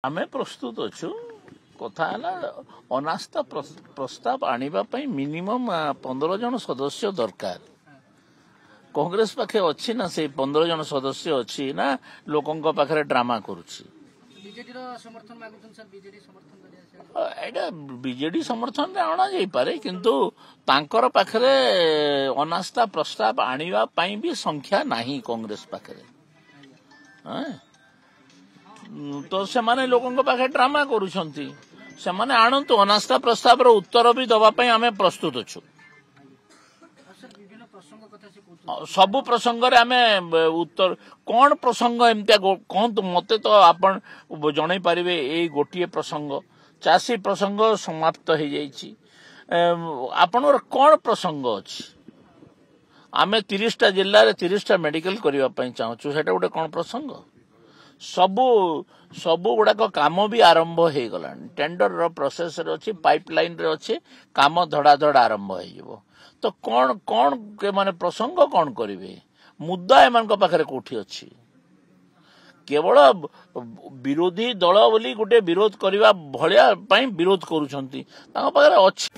आमे प्रस्तुत अच्छु कथा अनास्था प्रस्ताव आने मिनिमम 15 जन सदस्य दरकार। कांग्रेस पाखे अच्छी ना से 15 जन सदस्य अच्छी ना लोकों पाखे ड्रामा करुच्ची। बीजेडी समर्थन रे आना जाई पारे किंतु तांकर पाखरे अनास्था प्रस्ताव आनिबा पई भी संख्या नहीं कांग्रेस पाखरे। तो से माने लोकों पाखे ड्रामा करूछंती से माने आणंतु अनास्था प्रस्ताव रो उत्तर भी दबा पई आमे प्रस्तुत अछु। सबु प्रसंग रे आमे उत्तर कोन प्रसंग एमतिया कोन तो मते तो आपण जणै परिबे ए गोटिए प्रसंग चासी प्रसंग समाप्त हो जाइछि। आपनर कोन प्रसंग अछि आमे 30टा जिल्ला रे 30टा मेडिकल करिवा पई चाहछु सेटा गोटे कोन प्रसंग। सबु गुड़ाक काम भी आरंभ हो गला टेंडर रो प्रोसेस रे अछि पाइपलाइन रे अछि काम धड़ा धड़ा आरंभ हो तो कौन कौन के माने प्रसंग कौन करिवे मुद्दा एमान को पाखरे कोठी अछि केवल विरोधी दल बोली गोटे विरोध करिवा भलिया पई विरोध करूछंती तांको पाखरे अछि।